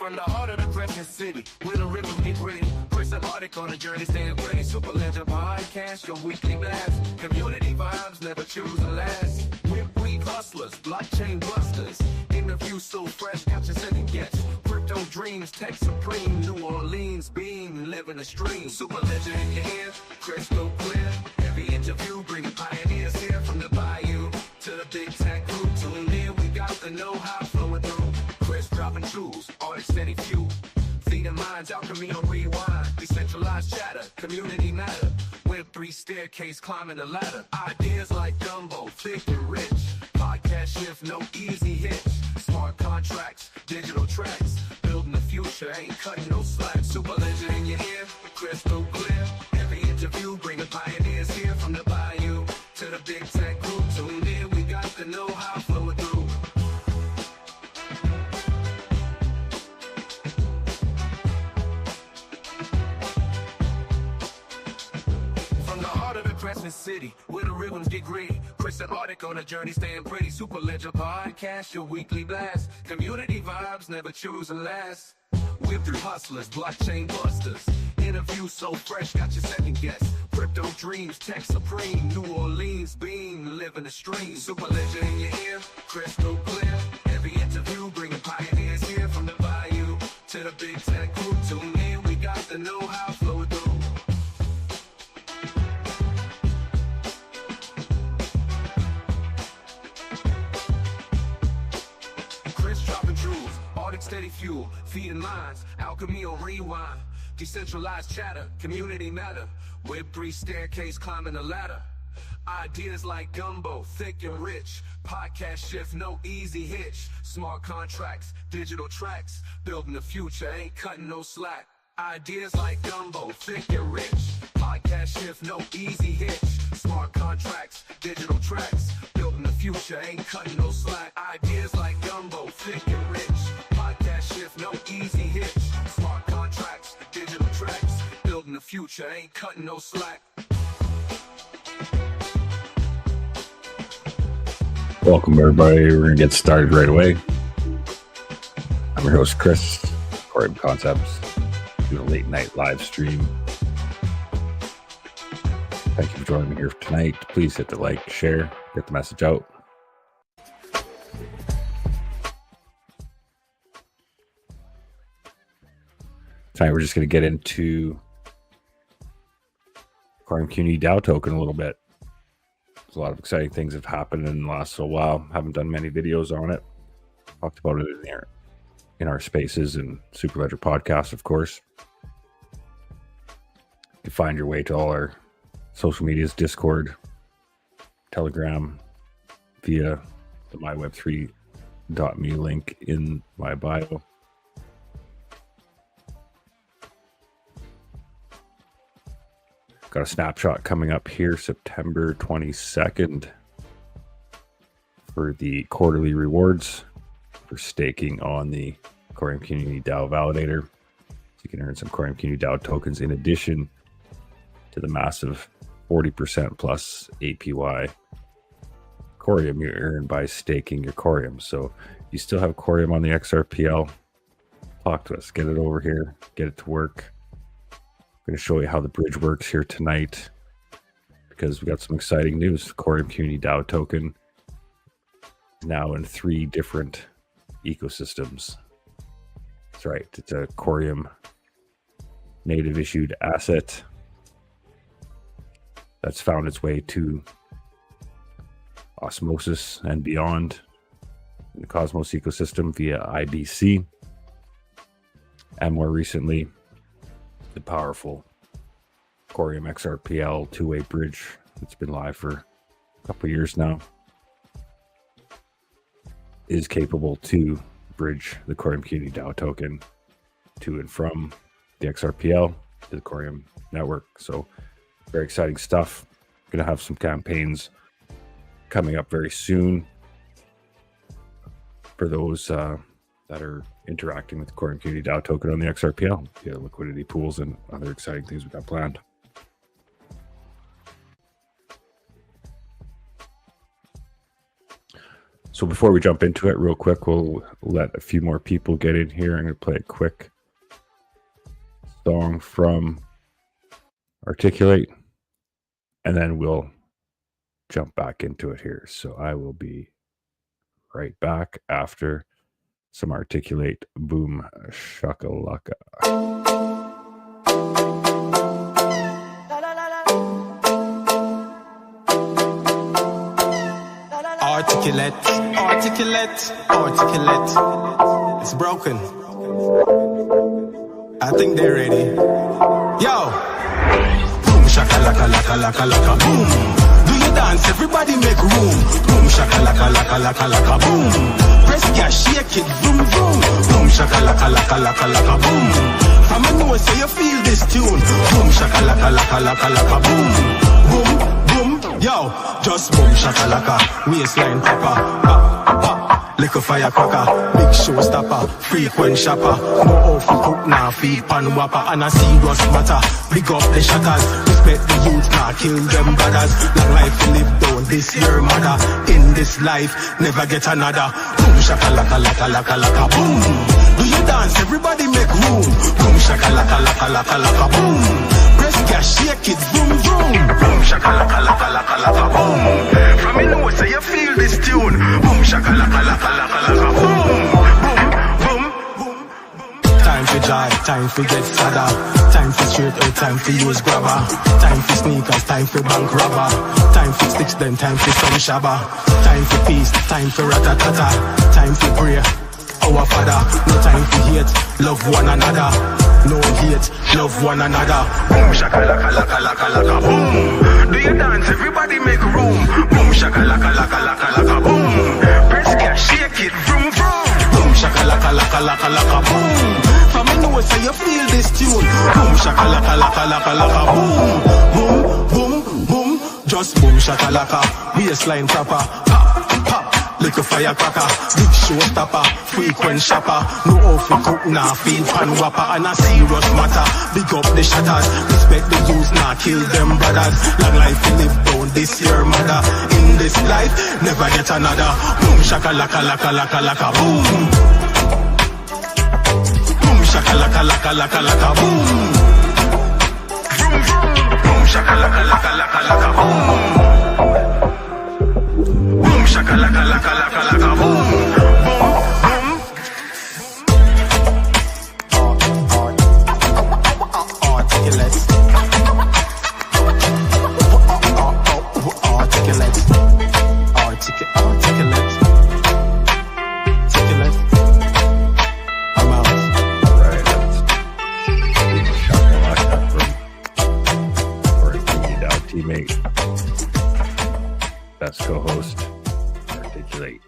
From the heart of the Crescent City, where the rivers get gritty. Chris and Arctic on a journey, staying ready. Super Legend Podcast, your weekly blast. Community vibes, never choose the last. Week hustlers, blockchain busters. Interviews so fresh, got your second guess. Crypto dreams, tech supreme. New Orleans beam, living the stream. Super Legend in your ear, crystal clear. Every interview bringing pioneers here. From the bayou to the big tech group. Tune in, we got the know-how flowing through. Chris dropping jewels, Arctic steady fuel. Feeding minds, alchemy on rewind. Decentralized chatter, community matter. Web3 staircase, climbing the ladder. Ideas like gumbo, thick and rich. Podcast shift, no easy hits. Smart contracts, digital tracks. Building the future, ain't cutting no slack. Super Legend in your ear, crystal clear. Every interview, bringing pioneers here. From the bayou to the big tech group. Tune in, we got the know-how flowing through. Crescent City, where the rhythms get gritty. Chris and Arctic on a journey, staying pretty. Super Legend Podcast, your weekly blast. Community vibes, never choose the last. We're through hustlers, blockchain busters. Interviews so fresh, got your second guess. Crypto dreams, tech supreme. New Orleans beam, living the stream. Super Legend in your ear, crystal clear. Every interview bringing pioneers here. From the bayou to the big tech group. Tune in, we got the know-how flowing through. Steady fuel, feeding minds, alchemy on rewind. Decentralized chatter, community matter. Web3 staircase, climbing the ladder. Ideas like gumbo, thick and rich. Podcast shift, no easy hitch. Smart contracts, digital tracks. Building the future, ain't cutting no slack. Ideas like gumbo, thick and rich. Podcast shift, no easy hitch. Smart contracts, digital tracks. Building the future, ain't cutting no slack. Ideas like gumbo, thick and rich. Podcast shift, no easy hitch. Smart contracts, digital tracks. Building the future, ain't cutting no slack. Welcome everybody. We're going to get started right away. I'm your host Chris, Coreum Concepts, doing a late night live stream. Thank you for joining me here tonight. Please hit the like, share, get the message out. Tonight we're just going to get into Coreum Community DAO token a little bit. There's a lot of exciting things have happened in the last little while. Haven't done many videos on it. Talked about it in our spaces and Super Ledger podcast, of course. You can find your way to all our social medias, Discord, Telegram, via the myweb3.me link in my bio. Got a snapshot coming up here September 22nd for the quarterly rewards for staking on the Coreum Community DAO Validator. So you can earn some Coreum Community DAO tokens in addition to the massive 40% plus APY Coreum you earn by staking your Coreum. So if you still have Coreum on the XRPL, talk to us. Get it over here. Get it to work. I'm going to show you how the bridge works here tonight because we got some exciting news. Coreum Community DAO token is now in 3 different ecosystems. That's right. It's a Coreum native issued asset that's found its way to osmosis and beyond in the Cosmos ecosystem via IBC, and more recently the powerful Coreum XRPL two-way bridge that's been live for a couple of years now is capable to bridge the Coreum Community DAO token to and from the XRPL to the Coreum network. So very exciting stuff. Going to have some campaigns coming up very soon for those that are interacting with the Coreum Community DAO token on the XRPL, liquidity pools and other exciting things we got planned. So before we jump into it real quick, we'll let a few more people get in here. I'm going to play a quick song from Articulate, and then we'll jump back into it here. So I will be right back after some Articulate. Boom shakalaka. Articulate, articulate, articulate. It's broken. I think they're ready. Yo! Boom, shakalaka, laka, laka, laka, boom. Do you dance? Everybody make room. Boom, shakalaka, laka, laka, laka, boom. Press gas, shake it, vroom, vroom. Boom, shakalaka, laka, laka, laka, boom. From a nose, so you feel this tune. Boom, shakalaka, laka, laka, laka, boom. Boom, boom, yo. Just boom, shakalaka, waistline proper. Pop, pop, lick a firecracker. Big showstopper, frequent shopper. No off cook, nah feed pan whopper. And a serious matter, big up the shatters. Respect the youth, nah kill them brothers. Long life to live down, this your mother. In this life, never get another. Boom, shakalaka, laka, laka, laka, boom. Do you dance? Everybody make room. Boom, shakalaka, laka, laka, laka, boom. Press gas, shake it, vroom, vroom. Boom, shakalaka, laka, laka, laka, boom. From me know, so you feel this tune. Boom, shakalaka, laka, laka, laka, boom. Boom, boom, boom, boom. Time for joy, time for get sadder. Time for straight out, time for use grabber. Time for sneakers, time for bank robber. Time for sticks, then time for some shabba. Time for peace, time for ratatata. Time for prayer, our father. No time for hate, love one another. No hate, love one another. Boom, shakalaka, laka, laka, laka, boom. Do you dance? Everybody make room. Boom, shakalaka, laka, laka, laka, boom. Press gas, shake it, vroom, vroom. Boom, shakalaka, laka, laka, laka, boom. From me know so you feel this tune. Boom, shakalaka, laka, laka, laka, boom. Boom, boom, boom. Just boom, shakalaka, waistline proper. Pop, pop. Like a firecracker, big showstopper, frequent shopper. No off cook, nah feed pan whopper. And a serious matter, big up the shatters. Respect the youth, nah kill them brothers. Long life to live down, this your mother. In this life, never get another. Boom, shakalaka, laka, laka, laka, boom. Boom, shakalaka, laka, laka, laka, boom. Vroom, vroom. Boom, shakalaka, laka, laka, laka, boom. Boom, shakalaka, laka, laka, laka, boom. Articulate. Articulate. Articulate. Articulate. I'm out. All right, that's shakalaka from our DAO teammate, best co-host, Articulate.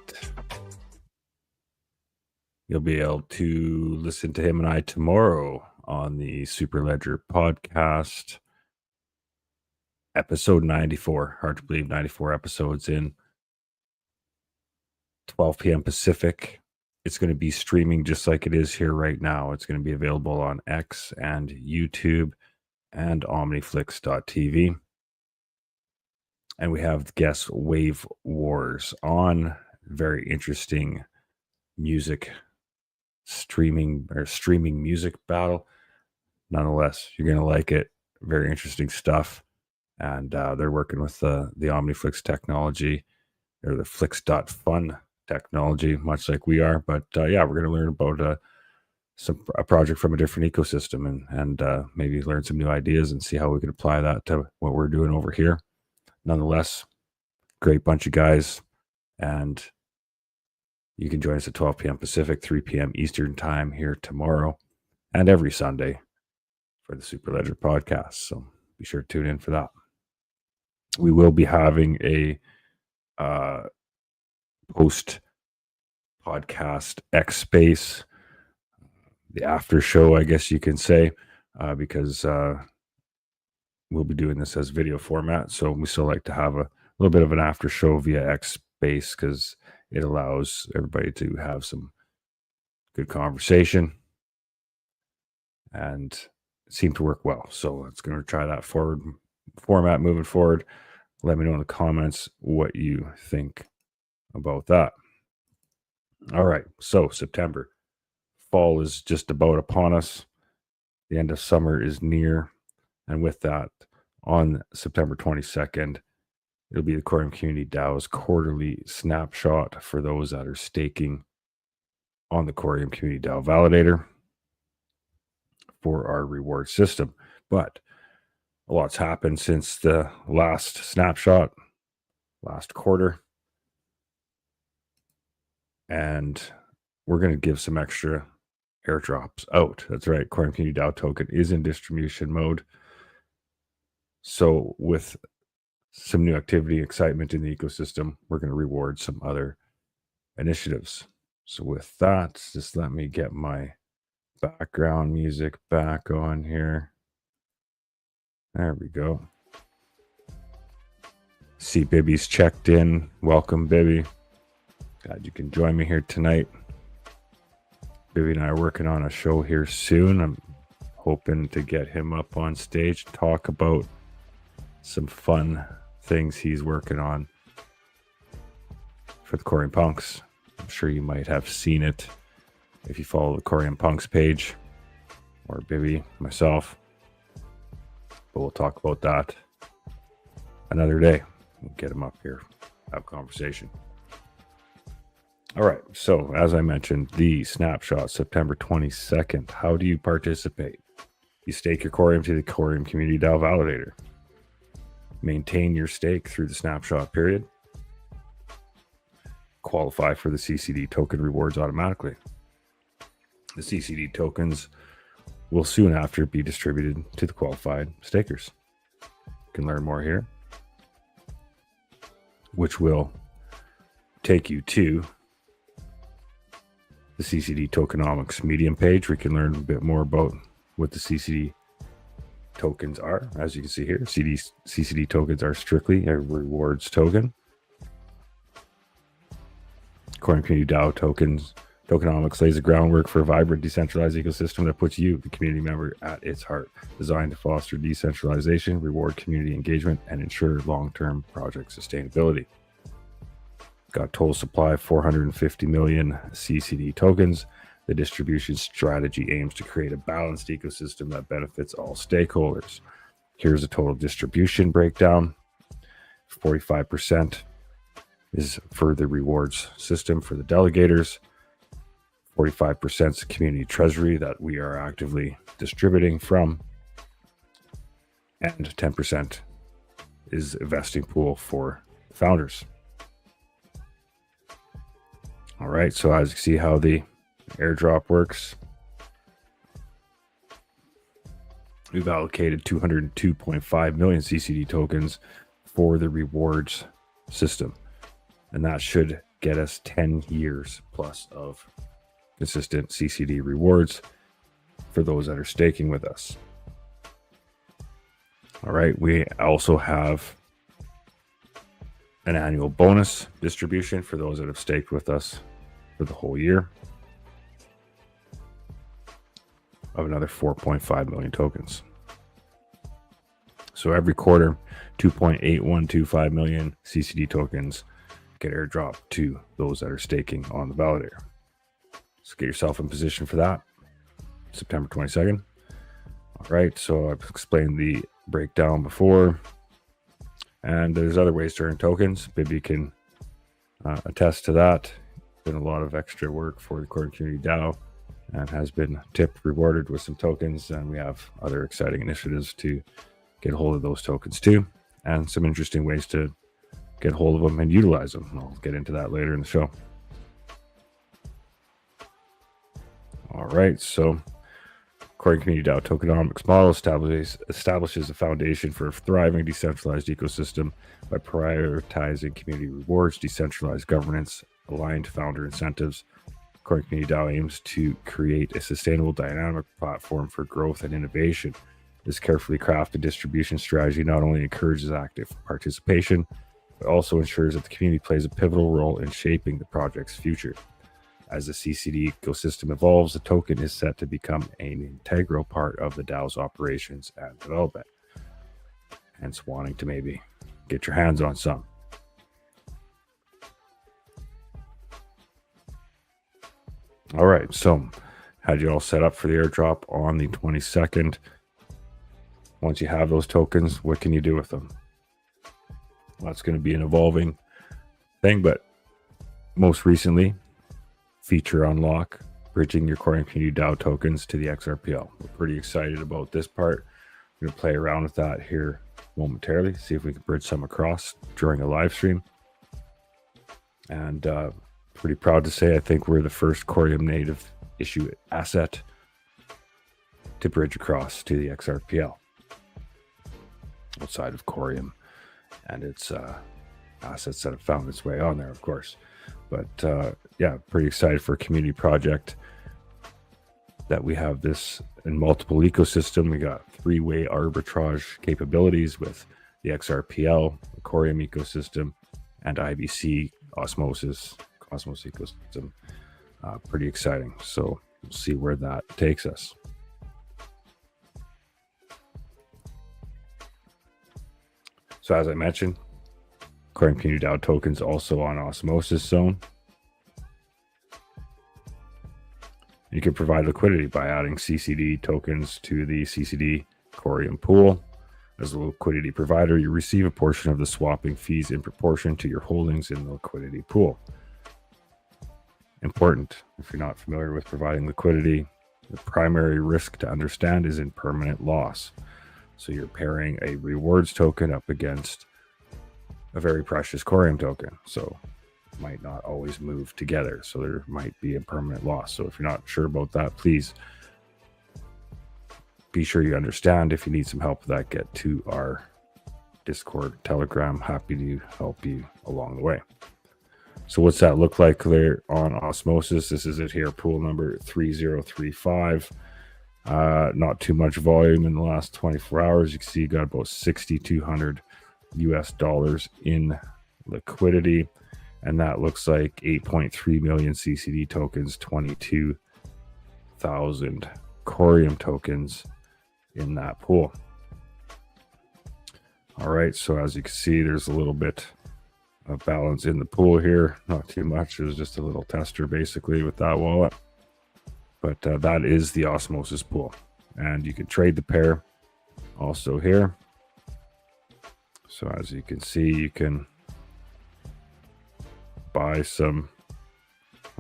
You'll be able to listen to him and I tomorrow on the Superledger podcast, episode 94. Hard to believe, 94 episodes in. 12 p.m. Pacific. It's going to be streaming just like it is here right now. It's going to be available on X and YouTube and omniflix.tv. And we have guest Wave Wars on. Very interesting music streaming music battle. Nonetheless, you're going to like it. Very interesting stuff. And they're working with the OmniFlix technology, or the Flix.fun technology, much like we are. But yeah, we're going to learn about a project from a different ecosystem and maybe learn some new ideas and see how we can apply that to what we're doing over here. Nonetheless, great bunch of guys, and you can join us at 12 p.m. Pacific, 3 p.m. Eastern time here tomorrow and every Sunday for the Superledger podcast. So be sure to tune in for that. We will be having a post podcast X Space, the after show, I guess you can say, because we'll be doing this as video format. So we still like to have a little bit of an after show via X Space because it allows everybody to have some good conversation and it seemed to work well. So it's going to try that format moving forward. Let me know in the comments what you think about that. All right, so September. Fall is just about upon us. The end of summer is near. And with that, on September 22nd, it'll be the Coreum Community DAO's quarterly snapshot for those that are staking on the Coreum Community DAO Validator for our reward system. But a lot's happened since the last snapshot, last quarter. And we're going to give some extra airdrops out. That's right. Coreum Community DAO token is in distribution mode. So with some new activity, excitement in the ecosystem, we're going to reward some other initiatives. So with that, just let me get my background music back on here. There we go. See Bibby's checked in. Welcome, Bibby. Glad you can join me here tonight. Bibby and I are working on a show here soon. I'm hoping to get him up on stage to talk about some fun things he's working on for the Coreum Punks. I'm sure you might have seen it if you follow the Coreum Punks page, or Bibby, myself. But we'll talk about that another day. We'll get him up here, have a conversation. All right, so as I mentioned, the snapshot, September 22nd. How do you participate? You stake your Coreum to the Coreum Community DAO Validator. Maintain your stake through the snapshot period. Qualify for the CCD token rewards automatically. The CCD tokens will soon after be distributed to the qualified stakers. You can learn more here, which will take you to the CCD tokenomics Medium page, where you can learn a bit more about what the CCD tokens are. As you can see here, CCD tokens are strictly a rewards token. Coreum Community DAO tokenomics lays the groundwork for a vibrant decentralized ecosystem that puts you, the community member, at its heart, designed to foster decentralization, reward community engagement, and ensure long-term project sustainability. Got total supply of 450 million CCD tokens. The distribution strategy aims to create a balanced ecosystem that benefits all stakeholders. Here's a total distribution breakdown. 45% is for the rewards system for the delegators. 45% is community treasury that we are actively distributing from. And 10% is a vesting pool for founders. All right, so as you see how the airdrop works, we've allocated 202.5 million CCD tokens for the rewards system. And that should get us 10 years plus of consistent CCD rewards for those that are staking with us. All right, we also have an annual bonus distribution for those that have staked with us for the whole year of another 4.5 million tokens. So every quarter, 2.8125 million CCD tokens get airdropped to those that are staking on the validator. So get yourself in position for that. September 22nd. All right, so I've explained the breakdown before, and there's other ways to earn tokens. Bibby can attest to that. Been a lot of extra work for the Coreum Community DAO and has been tipped, rewarded with some tokens, and we have other exciting initiatives to get a hold of those tokens too, and some interesting ways to get hold of them and utilize them. I'll get into that later in the show. All right, so Coreum Community DAO tokenomics model establishes a foundation for a thriving decentralized ecosystem by prioritizing community rewards, decentralized governance, aligned founder incentives. Coreum Community DAO aims to create a sustainable, dynamic platform for growth and innovation. This carefully crafted distribution strategy not only encourages active participation, but also ensures that the community plays a pivotal role in shaping the project's future. As the CCD ecosystem evolves, the token is set to become an integral part of the DAO's operations and development. Hence wanting to maybe get your hands on some. All right, so had you all set up for the airdrop on the 22nd. Once you have those tokens, what can you do with them? Well, that's going to be an evolving thing, but most recently, feature unlock, bridging your Coreum Community DAO tokens to the XRPL. We're pretty excited about this part. We're going to play around with that here momentarily, see if we can bridge some across during a live stream. And pretty proud to say I think we're the first Coreum native issue asset to bridge across to the XRPL outside of Coreum and its assets that have found its way on there, of course. But yeah, pretty excited for a community project that we have this in multiple ecosystem. We got three-way arbitrage capabilities with the XRPL, the Coreum ecosystem, and IBC Cosmos ecosystem. Pretty exciting. So we'll see where that takes us. So as I mentioned, Coreum Community DAO tokens also on Osmosis Zone. You can provide liquidity by adding CCD tokens to the CCD Coreum pool. As a liquidity provider, you receive a portion of the swapping fees in proportion to your holdings in the liquidity pool. Important, if you're not familiar with providing liquidity, the primary risk to understand is impermanent loss. So you're pairing a rewards token up against a very precious Coreum token. So it might not always move together. So there might be a permanent loss. So if you're not sure about that, please be sure you understand. If you need some help with that, get to our Discord, Telegram. Happy to help you along the way. So what's that look like there on Osmosis? This is it here, pool number 3035. Not too much volume in the last 24 hours. You can see you got about $6,200 US in liquidity, and that looks like 8.3 million CCD tokens, 22,000 Coreum tokens in that pool. All right, so as you can see, there's a little bit of balance in the pool here. Not too much. It was just a little tester basically with that wallet. But that is the Osmosis pool. And you can trade the pair also here. So as you can see, you can buy some,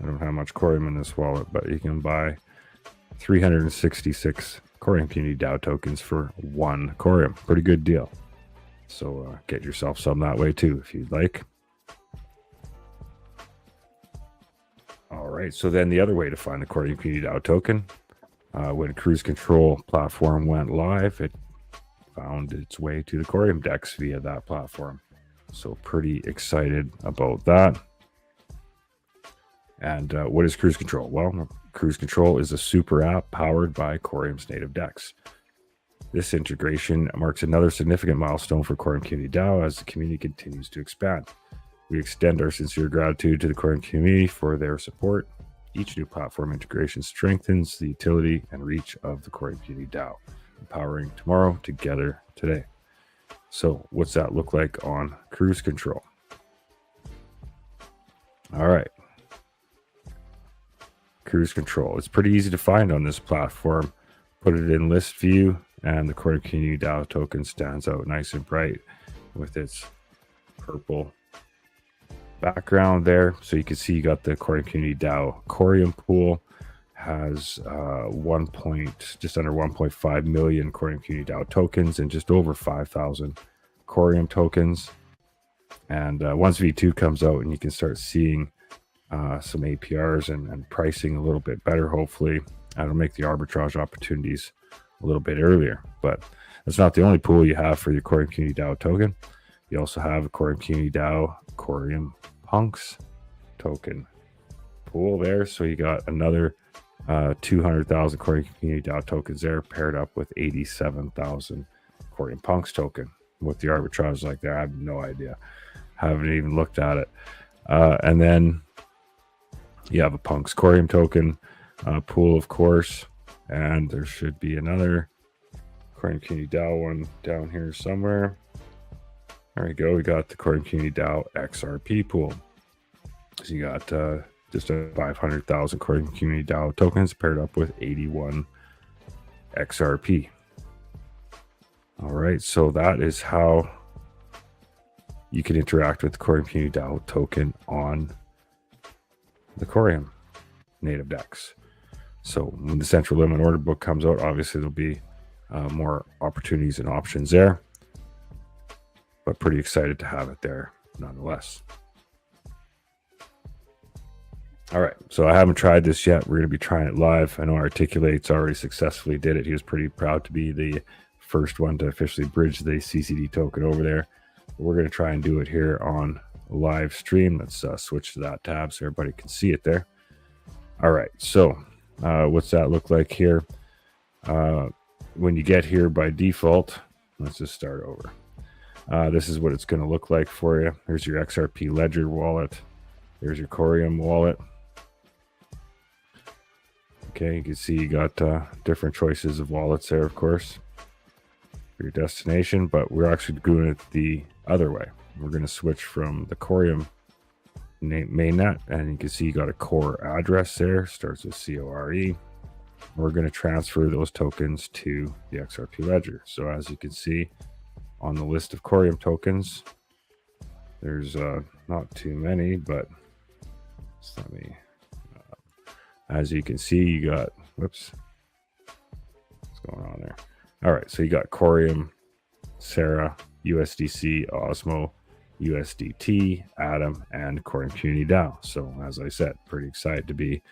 I don't have much Coreum in this wallet, but you can buy 366 Coreum Community DAO tokens for 1 Coreum. Pretty good deal. So get yourself some that way too, if you'd like. All right, so then the other way to find the Coreum Community DAO token, when Cruise Control platform went live, it found its way to the Coreum DEX via that platform. So pretty excited about that. And what is Cruise Control? Well, Cruise Control is a super app powered by Coreum's native DEX. This integration marks another significant milestone for Coreum Community DAO as the community continues to expand. We extend our sincere gratitude to the Coreum community for their support. Each new platform integration strengthens the utility and reach of the Coreum Community DAO, empowering tomorrow together today. So what's that look like on Cruise Control? All right. Cruise Control. It's pretty easy to find on this platform. Put it in list view, and the Coreum Community DAO token stands out nice and bright with its purple background there. So you can see you got the Coreum Community DAO Coreum pool has just under 1.5 million Coreum Community DAO tokens and just over 5,000 Coreum tokens. And once V2 comes out and you can start seeing some APRs and pricing a little bit better, hopefully that'll make the arbitrage opportunities a little bit earlier. But that's not the only pool you have for your Coreum Community DAO token. You also have a Coreum Community DAO Coreum Punks token pool there. So you got another 200,000 Coreum Community DAO tokens there, paired up with 87,000 Coreum Punks token. What the arbitrage like there, I have no idea. Haven't even looked at it. And then you have a Punks Coreum token pool, of course, and there should be another Coreum Community DAO one down here somewhere. There we go. We got the Coreum Community DAO XRP pool. So you got just 500,000 Coreum Community DAO tokens paired up with 81 XRP. All right, so that is how you can interact with the Coreum Community DAO token on the Coreum native DEX. So when the central limit order book comes out, obviously there'll be more opportunities and options there, but pretty excited to have it there nonetheless. All right, so I haven't tried this yet. We're going to be trying it live. I know Articulate's already successfully did it. He was pretty proud to be the first one to officially bridge the CCD token over there. But we're going to try and do it here on a live stream. Let's switch to that tab so everybody can see it there. All right, so what's that look like here? When you get here by default, let's just start over. This is what it's going to look like for you. There's your XRP Ledger wallet. There's your Coreum wallet. Okay, you can see you got different choices of wallets there, of course, for your destination, but we're actually doing it the other way. We're going to switch from the Coreum mainnet, and you can see you got a core address there, starts with CORE. We're going to transfer those tokens to the XRP Ledger. So as you can see on the list of Coreum tokens, there's not too many, but just let me... as you can see, you got, whoops, what's going on there? All right, so you got Coreum, Sarah, USDC, Osmo, USDT, Atom, and Coreum Community DAO. So as I said, pretty excited to be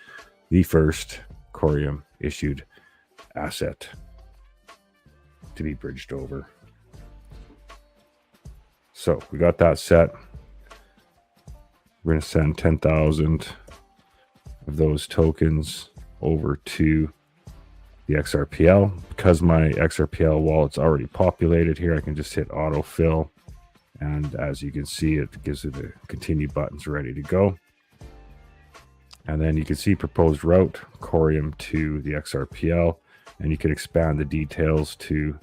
the first Coreum issued asset to be bridged over. So we got that set. We're going to send 10,000 of those tokens over to the XRPL. Because my XRPL wallet's already populated here, I can just hit autofill, and as you can see, it gives it the continue buttons ready to go. And then you can see proposed route, Coreum to the XRPL, and you can expand the details to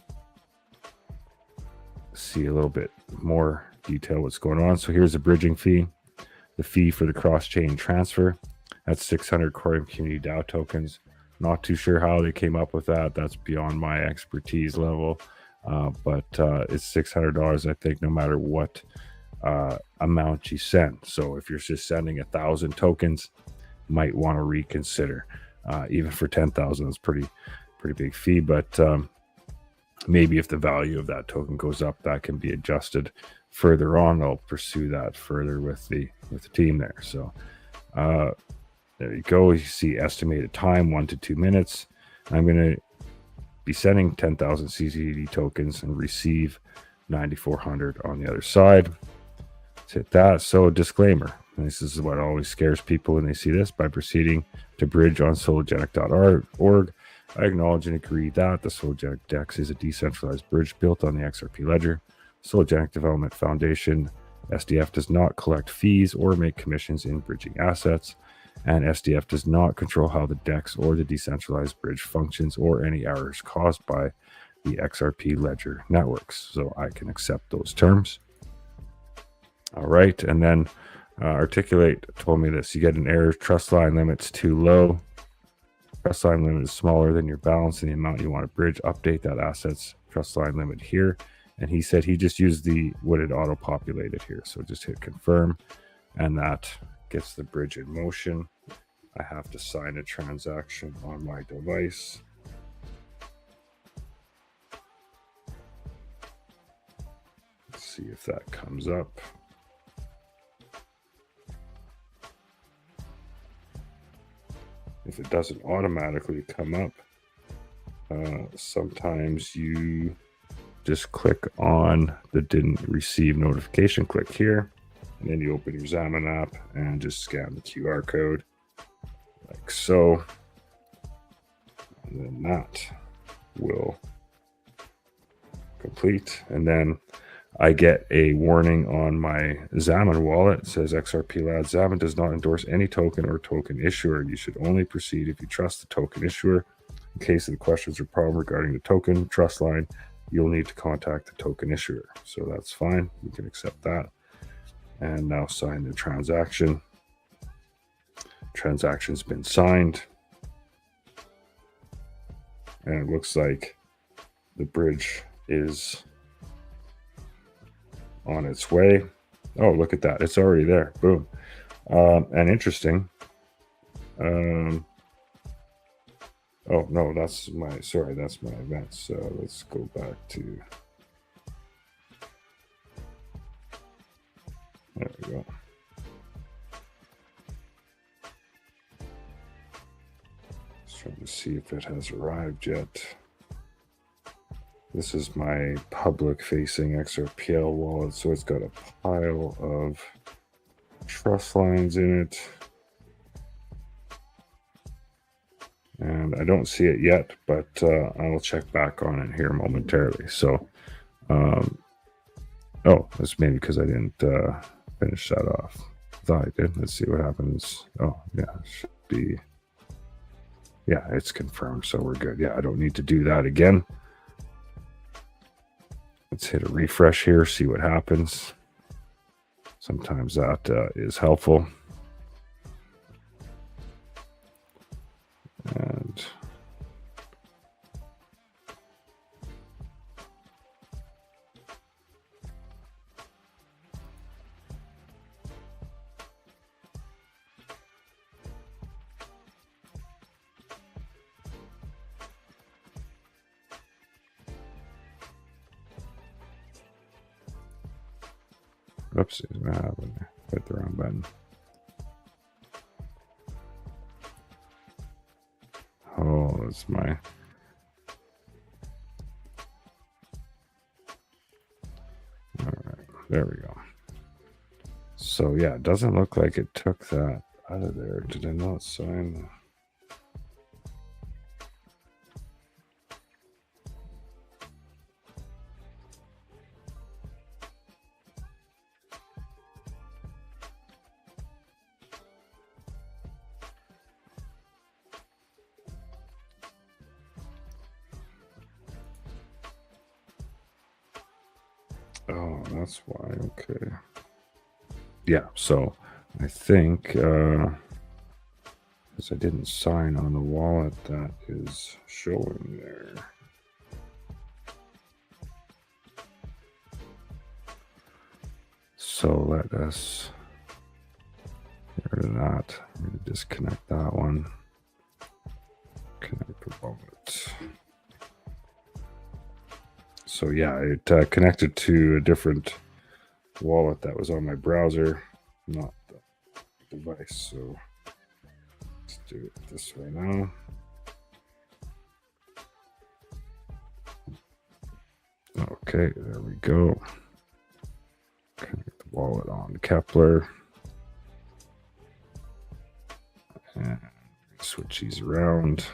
see a little bit more detail what's going on. So here's the bridging fee, the fee for the cross-chain transfer. That's 600 Coreum Community DAO tokens. Not too sure how they came up with that. That's beyond my expertise level. But it's $600, I think, no matter what amount you send. So if you're just sending 1,000 tokens, you might want to reconsider. Even for 10,000, it's pretty big fee. But maybe if the value of that token goes up, that can be adjusted further on. I'll pursue that further with the team there. So there you go. You see estimated time 1 to 2 minutes. I'm going to be sending 10,000 CCD tokens and receive 9,400 on the other side. Let's hit that. So disclaimer, this is what always scares people when they see this. By proceeding to bridge on sologenic.org, I acknowledge and agree that the Sologenic DEX is a decentralized bridge built on the XRP Ledger. Sologenic Development Foundation, SDF, does not collect fees or make commissions in bridging assets, and SDF does not control how the DEX or the decentralized bridge functions or any errors caused by the XRP Ledger networks. So I can accept those terms. All right, and then Articulate told me this. You get an error, trust line limit's too low. Trust line limit is smaller than your balance and the amount you want to bridge. Update that asset's trust line limit here. And he said he just used what it auto-populated here. So just hit confirm, and that gets the bridge in motion. I have to sign a transaction on my device. Let's see if that comes up. If it doesn't automatically come up, sometimes you just click on the didn't receive notification, click here, and then you open your Xamarin app and just scan the QR code like so. And then that will complete. And then I get a warning on my Xamarin wallet. It says XRP Lad Xamarin does not endorse any token or token issuer. You should only proceed if you trust the token issuer. In case of the questions or problem regarding the token trust line, you'll need to contact the token issuer. So that's fine. We can accept that. And now sign the transaction. transaction's been signed. And it looks like the bridge is on its way. Oh, look at that. It's already there. Boom. And interesting. Oh, no, that's my events. So let's go back to, there we go. Just trying to see if it has arrived yet. This is my public facing XRPL wallet. So it's got a pile of trust lines in it. And I don't see it yet, but I will check back on it here momentarily. So, oh, that's maybe because I didn't finish that off. I thought I did. Let's see what happens. Oh, yeah, it should be. Yeah, it's confirmed, so we're good. Yeah, I don't need to do that again. Let's hit a refresh here, see what happens. Sometimes that is helpful. And oopsies, what happened? Hit the wrong button. Oh, that's my. All right, there we go. So yeah, it doesn't look like it took that out of there. Did I not sign? Oh, that's why. Okay. Yeah, so I think because I didn't sign on the wallet that is showing there. So let us get rid of that. I'm going to disconnect that one. Connect the wallet. So yeah, it connected to a different wallet that was on my browser, not the device. So let's do it this way now. Okay, there we go. Connect the wallet on Kepler. And switch these around.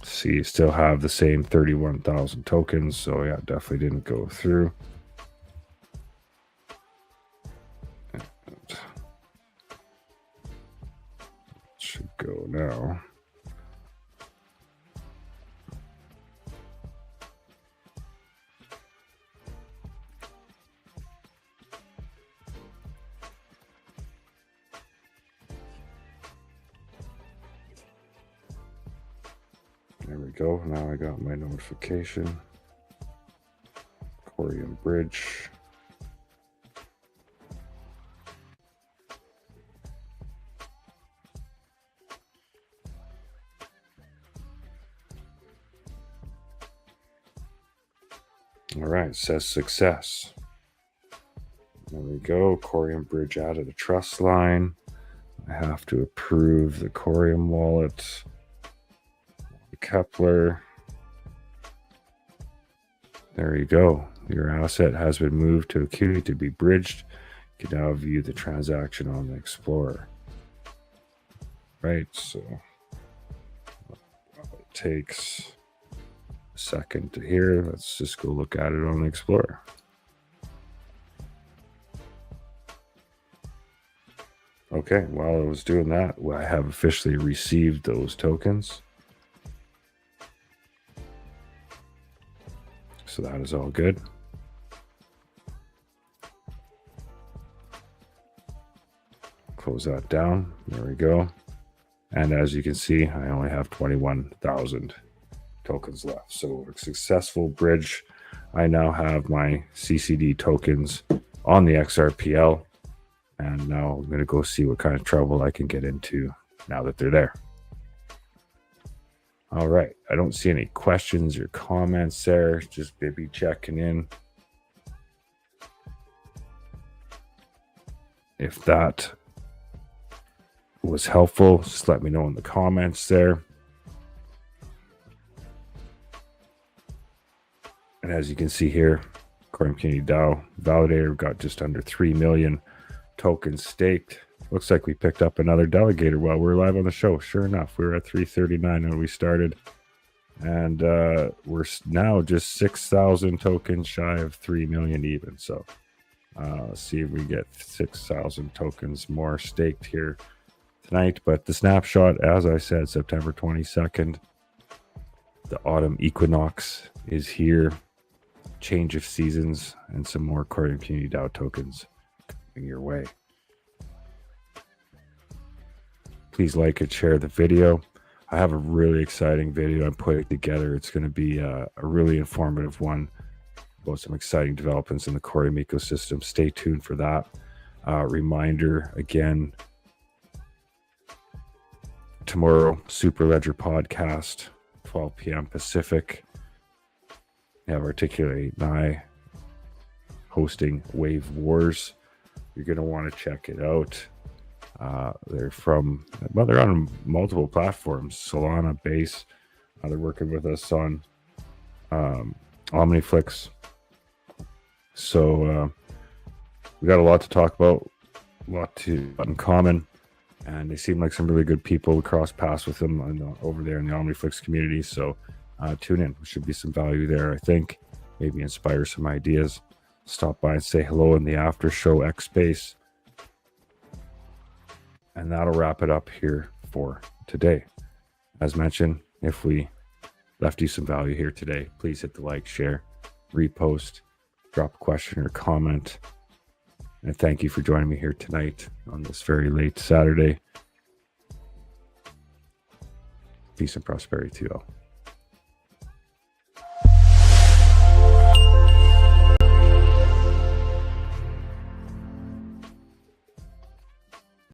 See, you still have the same 31,000 tokens, so yeah, definitely didn't go through. And it should go now. There we go. Now I got my notification. Coreum Bridge. All right, it says success. There we go. Coreum Bridge added a trust line. I have to approve the Coreum wallet. Kepler. There you go. Your asset has been moved to a queue to be bridged. You can now view the transaction on the Explorer. Right, so it takes a second to hear. Let's just go look at it on the Explorer. Okay, while I was doing that, I have officially received those tokens. So that is all good. Close that down. There we go. And as you can see, I only have 21,000 tokens left. So a successful bridge. I now have my CCD tokens on the XRPL. And now I'm going to go see what kind of trouble I can get into now that they're there. All right. I don't see any questions or comments there. Just maybe checking in. If that was helpful, just let me know in the comments there. And as you can see here, Coreum Community DAO Validator got just under 3 million tokens staked. Looks like we picked up another delegator while we're live on the show. Sure enough, we were at 339 when we started. And we're now just 6,000 tokens shy of 3 million even. So let's see if we get 6,000 tokens more staked here tonight. But the snapshot, as I said, September 22nd, the autumn equinox is here. Change of seasons and some more Coreum Community DAO tokens coming your way. Please like and share the video. I have a really exciting video I'm putting together. It's going to be a really informative one about some exciting developments in the Coreum ecosystem. Stay tuned for that. Reminder again, tomorrow, Super Ledger podcast, 12 p.m. Pacific. We have Articulate and I hosting Wave Wars. You're going to want to check it out. They're on multiple platforms, Solana, Base. They're working with us on OmniFlix. So we got a lot to talk about, a lot in common, and they seem like some really good people. We cross paths with them over there in the OmniFlix community. So tune in. There should be some value there, I think. Maybe inspire some ideas. Stop by and say hello in the after show X Space. And that'll wrap it up here for today. As mentioned, if we left you some value here today, please hit the like, share, repost, drop a question or comment. And thank you for joining me here tonight on this very late Saturday. Peace and prosperity to you all.